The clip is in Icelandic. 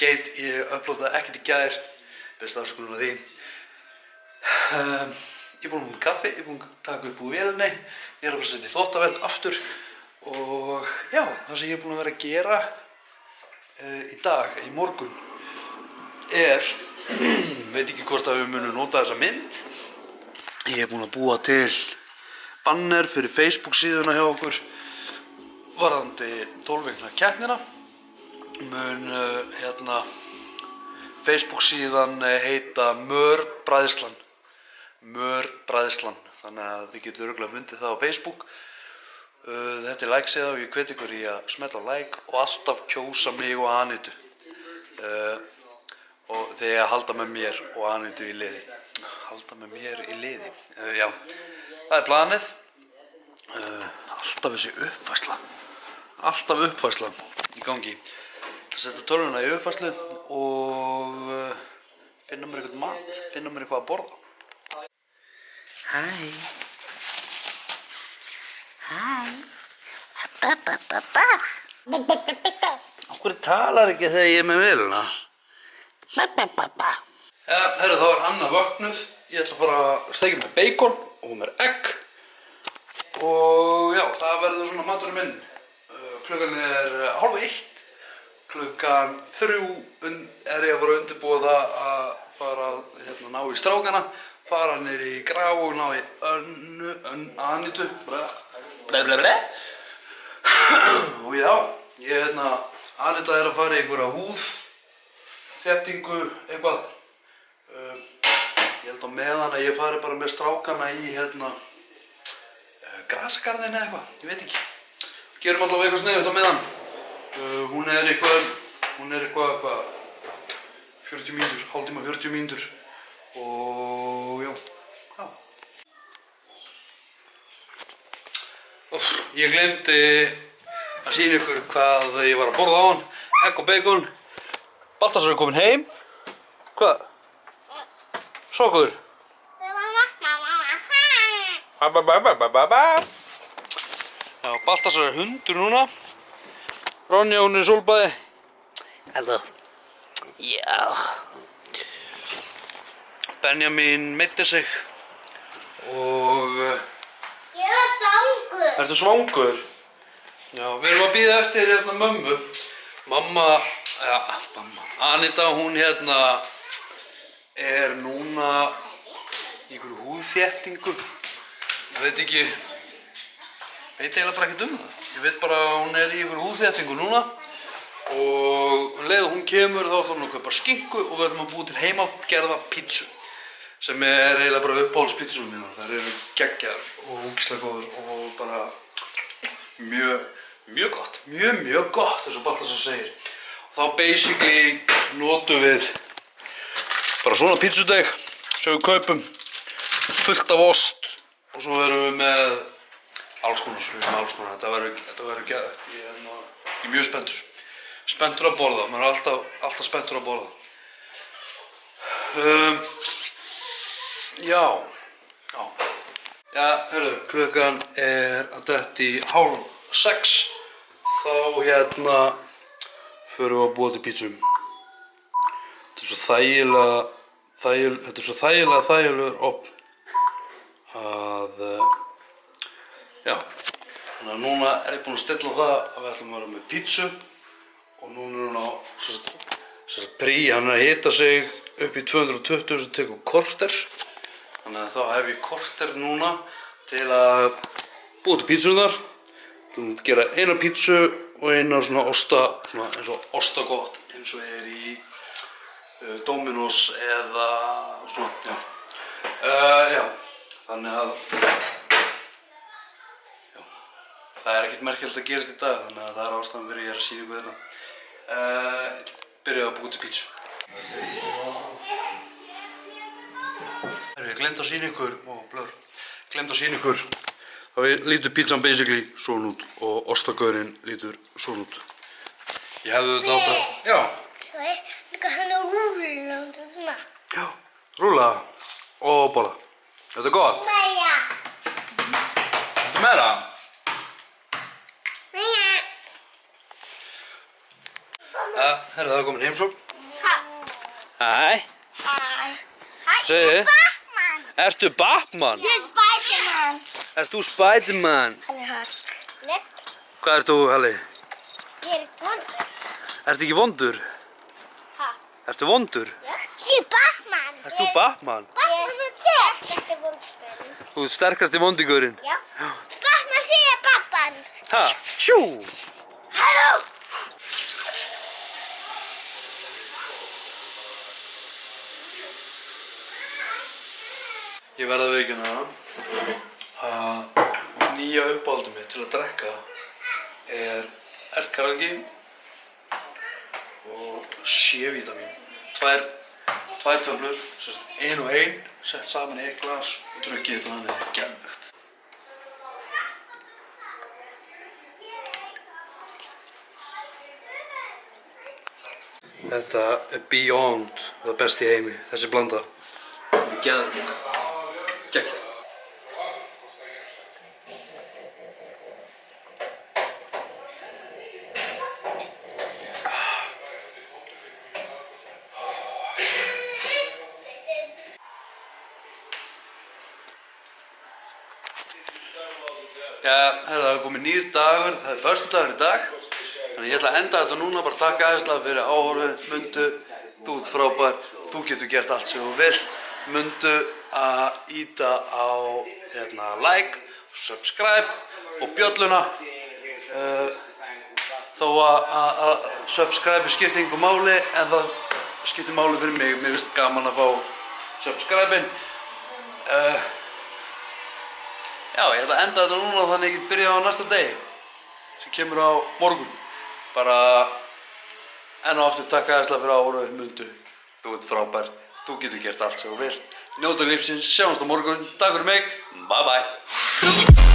skate, ég uploadaði ekkert í gær, best afsökunar á því. Ég er búinn með kaffi, ég er búinn að taka upp úr vélinni, ég er að fara að setja í þvottavél aftur og já, það sem ég er búinn að vera að gera í dag, í morgun, veit ekki hvort að við munum nota þessa mynd. Ég er búinn að búa til banner fyrir Facebook síðuna hjá okkur varðandi 12 vikna keppnina. Mun Facebook síðan heita Mörbræðslan. Mörbræðslan, þannig að þið getur örugglega fundið það á Facebook. Þetta er like-síða og ég hvet ykkur í að smella á like og alltaf kjósa mig og Anitu. Og þegar halda með mér og Anitu í liði. Halda með mér í liði. Já, það er planið. Alltaf þessi uppfærsla. Alltaf uppfærsla í gangi. Ég ætla að setja tölvuna í uppfærslu og finna mér eitthvað mat, finna mér eitthvað að borða. Hæ. Af hverju talar ekki þegar ég er með vélina? Ja, herru, þá er Anna vöknuð. Ég ætla að fara að steikja með bacon og með egg. Og já, það verður svona maturinn minn. Klukkan er 12:30. Klukkan 3 er ég að fara að undirbúa það að fara að ná í strákana. Fara niður í Grá og ná í Anitu. Og já, Anita er að fara í einhverja húðþéttingu eitthvað. Ég held á meðan að ég fari bara með strákana í grasagarðin eða eitthvað, ég veit ekki. Gerum allavega eitthvað sniðugt á meðan. Hún er eitthvað 40 mínútur, hálftíma 40 mínútur. Og já. Ég glemdi að sýna ykkur hvað ég var að borða á hann. Egg og bacon. Baltasar er kominn heim. Hvað? Sokkur. Já, Baltasar er hundur núna. Ronja, hún er í sólbaði. Hello. Já. Benjamin meiddi sig og ég var svangur. Ertu svangur? Já, við erum að bíða eftir mömmu. Mamma, Anita, hún er núna í einhverju húðþéttingu. Ég veit eiginlega bara ekkert um það. Ég veit bara að hún er í einhverju húðþéttingu núna og leið hún kemur þá ætlar hún að kaupa skinku og við ætlum að búa til heimagerða pítsu sem er eiginlega bara uppáhaldspítsurnar mínar. Þær eru geggjaðar og ógeðslega góðar og bara mjög gott. Mjög gott, eins og Baltasar segir. Og þá basically notum við bara svona pítsudeg sem við kaupum, fullt af ost og svo erum við með alls konar. Þetta verður geðvægt. Ég er mjög spenntur. Spenntur að borða, maður er alltaf spenntur að borða. Já, hörru, klukkan er að detta í 5:30. Þá förum við að búa til pítsum. Þetta er svo þægilegur opn að, já, þannig að núna er ég búinn að stilla það að við ætlum að vera með pítsu og núna er hún á hann er að hita sig upp í 220 sem tekur korter. Þannig að þá hef ég korter núna til að búa til pítsunar. Gera eina pítsu og eina svona osta, svona eins og ostagott eins og er í Dominos eða svona, já. Þannig að, já, það er ekkert merkilegt að gerast í dag, þannig að það er ástæðan fyrir ég er að sýna ykkur þetta. Byrjuðu að búa til pítsu. Ég glemdi að sýna ykkur, þá lítur pítsan basically svona út og ostagaurinn lítur svona út. Ég hefði þetta átt að, já. Líka hann að rúla og svona. Já, rúla og borða. Þetta er gott. Meira. Þetta er meira? Meira. Herra, það er komin heimsókn. Hæ, Hæ. Segðu. Batman. ertu Batman? Ég er Spiderman. Ert þú Spiderman? Hann er Hulk. Nei. Hvað ert þú, Halli? Ég er vondur. Ertu ekki vondur? Ha? Ertu vondur? Ég er Batman. Ert þú Batman? Batman er sterkasti vondur. Þú ert sterkasti vondingurinn. Já. Batman segir Batman. Ha, sjú! Halló. Ég verð að veikina að nýja uppáhaldið mitt til að drekka er ertkaralgi og C-vítamín. Tvær töflur, ein og ein, sett saman í eitt glas og drukkið þetta þannig, það er geðveikt. Þetta er beyond það besti í heimi, þessi blanda. Það er geðveik. Geggjað. Já, það er komið nýr dagur, það er föstudagur í dag. Þannig ég ætla að enda þetta núna, bara takk aðeinslega fyrir áhorfið. Mundu, þú ert frábær, þú getur gert allt sem þú vilt. Mundu að íta á like, subscribe og bjölluna. Þó að subscribe skiptir engu máli, en það skiptir máli fyrir mig. Mér finnst gaman að fá subscribe-in. Já, ég ætla að enda þetta núna þannig að ég get byrjað á næsta degi sem kemur á morgun. Bara enn og aftur takk aðeinslega fyrir áhorfið. Mundu, þú ert frábær, þú getur gert allt sem þú vilt. Njóta lífsins, sjáumst á morgun, takk fyrir mig, bye bye.